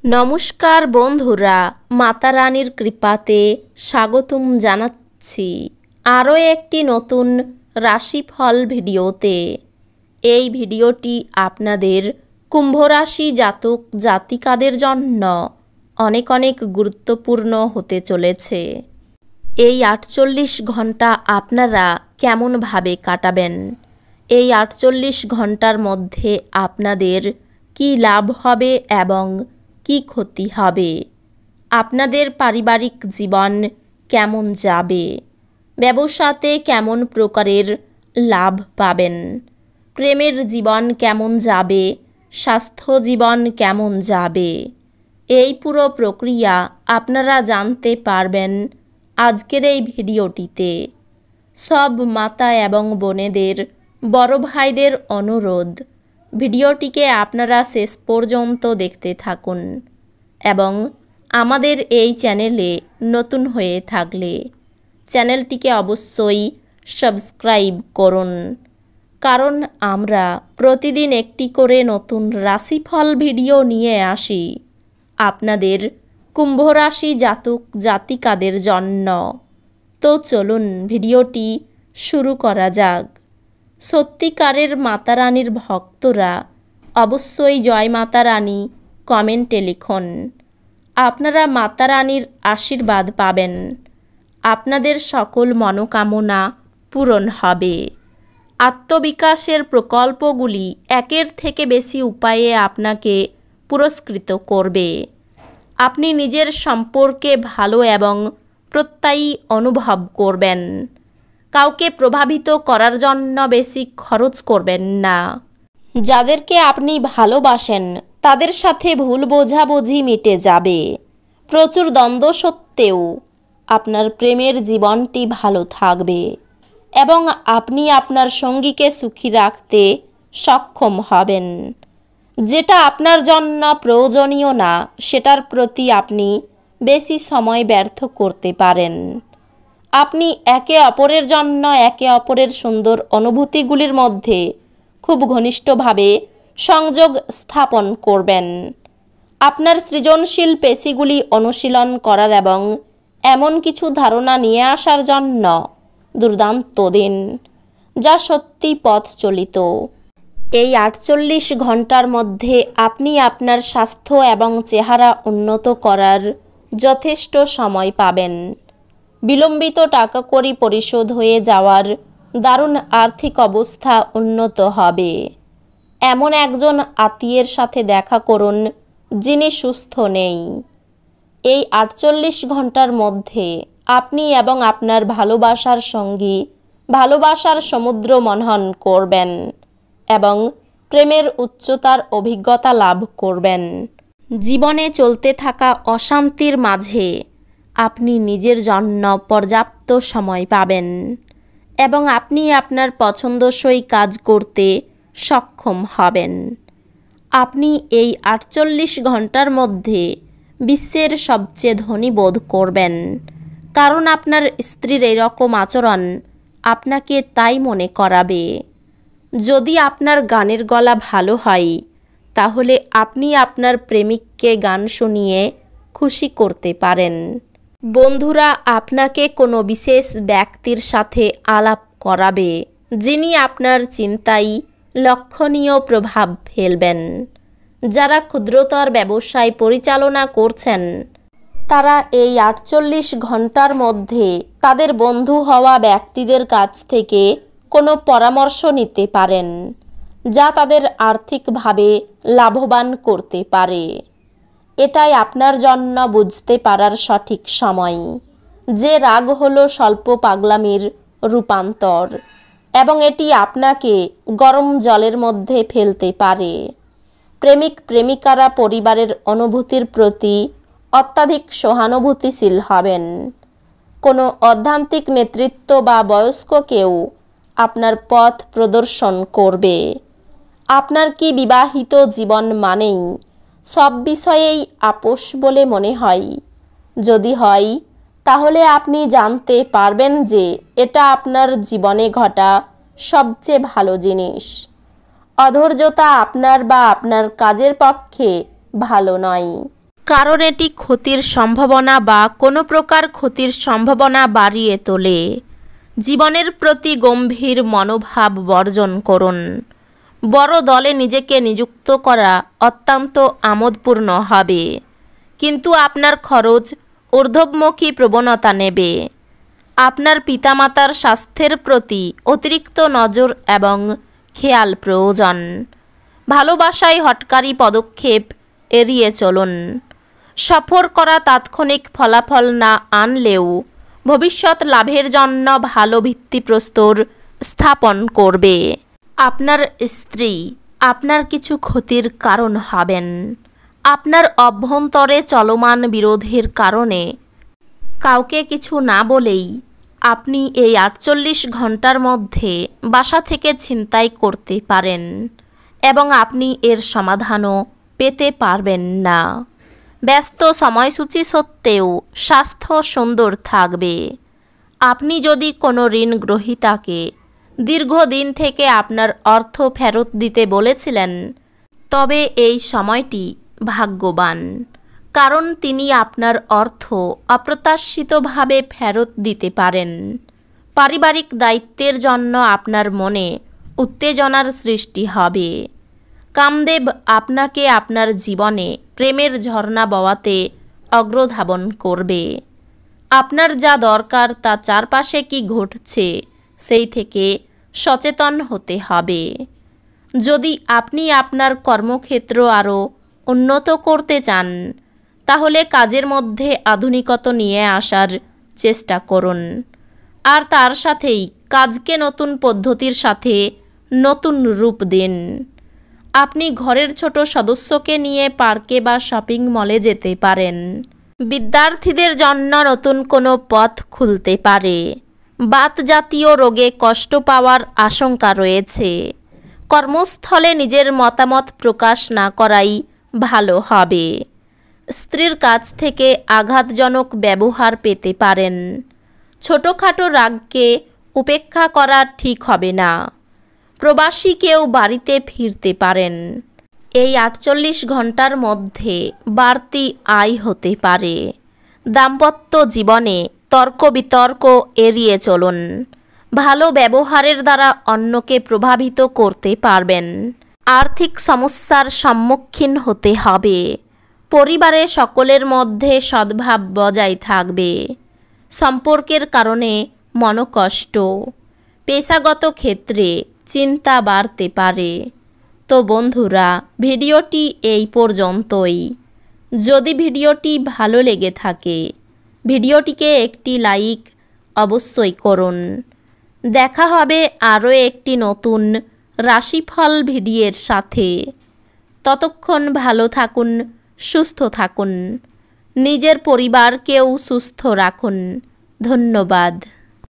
নমস্কার বন্ধুরা, মাতা রানীর কৃপাতে স্বাগতম জানাচ্ছি আরও একটি নতুন রাশিফল ভিডিওতে। এই ভিডিওটি আপনাদের কুম্ভ রাশি জাতক জাতিকাদের জন্য অনেক অনেক গুরুত্বপূর্ণ হতে চলেছে। এই ৪৮ ঘন্টা আপনারা কেমনভাবে কাটাবেন? এই ৪৮ ঘন্টার মধ্যে আপনাদের কি লাভ হবে এবং কি ক্ষতি হবে? আপনাদের পারিবারিক জীবন কেমন যাবে? ব্যবসাতে কেমন প্রকারের লাভ পাবেন? প্রেমের জীবন কেমন যাবে? স্বাস্থ্য জীবন কেমন যাবে? এই পুরো প্রক্রিয়া আপনারা জানতে পারবেন আজকের এই ভিডিওটিতে। সব মাতা এবং বোনেদের, বড় ভাইদের অনুরোধ, ভিডিওটিকে আপনারা শেষ পর্যন্ত দেখতে থাকুন এবং আমাদের এই চ্যানেলে নতুন হয়ে থাকলে চ্যানেলটিকে অবশ্যই সাবস্ক্রাইব করুন, কারণ আমরা প্রতিদিন একটি করে নতুন রাশিফল ভিডিও নিয়ে আসি আপনাদের কুম্ভ রাশি জাতক জাতিকাদের জন্য। তো চলুন ভিডিওটি শুরু করা যাক। সত্যিকারের মাতা রানীর ভক্তরা অবশ্যই জয় মাতা রানী কমেন্টে লিখুন। আপনারা মাতা রানীর আশীর্বাদ পাবেন, আপনাদের সকল মনোকামনা পূরণ হবে। আত্মবিকাশের প্রকল্পগুলি একের থেকে বেশি উপায়ে আপনাকে পুরস্কৃত করবে। আপনি নিজের সম্পর্কে ভালো এবং প্রত্যয়ী অনুভব করবেন। কাউকে প্রভাবিত করার জন্য বেশি খরচ করবেন না। যাদেরকে আপনি ভালোবাসেন তাদের সাথে ভুল বোঝাবুঝি মিটে যাবে। প্রচুর দ্বন্দ্ব সত্ত্বেও আপনার প্রেমের জীবনটি ভালো থাকবে এবং আপনি আপনার সঙ্গীকে সুখী রাখতে সক্ষম হবেন। যেটা আপনার জন্য প্রয়োজনীয় না সেটার প্রতি আপনি বেশি সময় ব্যর্থ করতে পারেন। আপনি একে অপরের জন্য একে অপরের সুন্দর অনুভূতিগুলির মধ্যে খুব ঘনিষ্ঠভাবে সংযোগ স্থাপন করবেন। আপনার সৃজনশীল পেশিগুলি অনুশীলন করার এবং এমন কিছু ধারণা নিয়ে আসার জন্য দুর্দান্ত দিন, যা সত্যি পথ চলিত। এই ৪৮ ঘন্টার মধ্যে আপনি আপনার স্বাস্থ্য এবং চেহারা উন্নত করার যথেষ্ট সময় পাবেন। বিলম্বিত টাকাকড়ি পরিশোধ হয়ে যাওয়ার দারুণ আর্থিক অবস্থা উন্নত হবে। এমন একজন আত্মীয়ের সাথে দেখা করুন যিনি সুস্থ নেই। এই ৪৮ ঘন্টার মধ্যে আপনি এবং আপনার ভালোবাসার সঙ্গী ভালোবাসার সমুদ্র মন্থন করবেন এবং প্রেমের উচ্চতার অভিজ্ঞতা লাভ করবেন। জীবনে চলতে থাকা অশান্তির মাঝে আপনি নিজের জন্য পর্যাপ্ত সময় পাবেন এবং আপনি আপনার পছন্দসই কাজ করতে সক্ষম হবেন। আপনি এই ৪৮ ঘন্টার মধ্যে বিশ্বের সবচেয়ে ধনী বোধ করবেন, কারণ আপনার স্ত্রীর এরকম আচরণ আপনাকে তাই মনে করাবে। যদি আপনার গানের গলা ভালো হয় তাহলে আপনি আপনার প্রেমিককে গান শুনিয়ে খুশি করতে পারেন। বন্ধুরা আপনাকে কোনো বিশেষ ব্যক্তির সাথে আলাপ করাবে যিনি আপনার চিন্তায় লক্ষণীয় প্রভাব ফেলবেন। যারা ক্ষুদ্রতর ব্যবসায় পরিচালনা করছেন তারা এই ৪৮ ঘন্টার মধ্যে তাদের বন্ধু হওয়া ব্যক্তিদের কাছ থেকে কোনো পরামর্শ নিতে পারেন, যা তাদের আর্থিকভাবে লাভবান করতে পারে। এটাই আপনার জন্য বুঝতে পারার সঠিক সময় যে রাগ হলো স্বল্প পাগলামির রূপান্তর এবং এটি আপনাকে গরম জলের মধ্যে ফেলতে পারে। প্রেমিক প্রেমিকারা পরিবারের অনুভূতির প্রতি অত্যাধিক সহানুভূতিশীল হবেন। কোনো অধ্যাত্মিক নেতৃত্ব বা বয়স্ক কেউ আপনার পথ প্রদর্শন করবে। আপনার কি বিবাহিত জীবন মানেই সব বিষয়েই আপোষ বলে মনে হয়? যদি হয় তাহলে আপনি জানতে পারবেন যে এটা আপনার জীবনে ঘটা সবচেয়ে ভালো জিনিস। অধৈর্যতা আপনার বা আপনার কাজের পক্ষে ভালো নয়। কারণ এটি ক্ষতির সম্ভাবনা বা কোনো প্রকার ক্ষতির সম্ভাবনা বাড়িয়ে তোলে। জীবনের প্রতি গম্ভীর মনোভাব বর্জন করুন। বড় দলে নিজেকে নিযুক্ত করা অত্যন্ত আমোদপূর্ণ হবে, কিন্তু আপনার খরচ ঊর্ধ্বমুখী প্রবণতা নেবে। আপনার পিতামাতার স্বাস্থ্যের প্রতি অতিরিক্ত নজর এবং খেয়াল প্রয়োজন। ভালোবাসায় হঠকারী পদক্ষেপ এড়িয়ে চলুন। সফর করা তাৎক্ষণিক ফলাফল না আনলেও ভবিষ্যৎ লাভের জন্য ভালো ভিত্তিপ্রস্তর স্থাপন করবে। আপনার স্ত্রী আপনার কিছু ক্ষতির কারণ হবেন। আপনার অভ্যন্তরে চলমান বিরোধের কারণে কাউকে কিছু না বলেই আপনি এই 48 ঘন্টার মধ্যে বাসা থেকে ছিনতাই করতে পারেন এবং আপনি এর সমাধানও পেতে পারবেন না। ব্যস্ত সময়সূচি সত্ত্বেও স্বাস্থ্য সুন্দর থাকবে। আপনি যদি কোনো ঋণগ্রহীতাকে দীর্ঘদিন থেকে আপনার অর্থ ফেরত দিতে বলেছিলেন, তবে এই সময়টি ভাগ্যবান, কারণ তিনি আপনার অর্থ অপ্রত্যাশিতভাবে ফেরত দিতে পারেন। পারিবারিক দায়িত্বের জন্য আপনার মনে উত্তেজনার সৃষ্টি হবে। কামদেব আপনাকে আপনার জীবনে প্রেমের ঝর্ণা বওয়াতে অগ্রধাবন করবে। আপনার যা দরকার তা চারপাশে কি ঘটছে সেই থেকে সচেতন হতে হবে। যদি আপনি আপনার কর্মক্ষেত্র আরও উন্নত করতে চান, তাহলে কাজের মধ্যে আধুনিকতা নিয়ে আসার চেষ্টা করুন, আর তার সাথেই কাজকে নতুন পদ্ধতির সাথে নতুন রূপ দিন। আপনি ঘরের ছোট সদস্যকে নিয়ে পার্কে বা শপিং মলে যেতে পারেন। বিদ্যার্থীদের জন্য নতুন কোনো পথ খুলতে পারে। বাত জাতীয় রোগে কষ্ট পাওয়ার আশঙ্কা রয়েছে। কর্মস্থলে নিজের মতামত প্রকাশ না করাই ভালো হবে। স্ত্রীর কাছ থেকে আঘাতজনক ব্যবহার পেতে পারেন। ছোটোখাটো রাগকে উপেক্ষা করা ঠিক হবে না। প্রবাসী কেউ বাড়িতে ফিরতে পারেন। এই 48 ঘন্টার মধ্যে বাড়তি আয় হতে পারে। দাম্পত্য জীবনে তর্ক বিতর্ক এড়িয়ে চলুন। ভালো ব্যবহারের দ্বারা অন্যকে প্রভাবিত করতে পারবেন। আর্থিক সমস্যার সম্মুখীন হতে হবে। পরিবারে সকলের মধ্যে সদ্ভাব বজায় থাকবে। সম্পর্কের কারণে মনোকষ্ট। পেশাগত ক্ষেত্রে চিন্তা বাড়তে পারে। তো বন্ধুরা, ভিডিওটি এই পর্যন্তই। যদি ভিডিওটি ভালো লেগে থাকে, ভিডিওটিকে একটি লাইক অবশ্যই করুন। দেখা হবে আরও একটি নতুন রাশিফল ভিডিওর সাথে। ততক্ষণ ভালো থাকুন, সুস্থ থাকুন, নিজের পরিবারকেও সুস্থ রাখুন। ধন্যবাদ।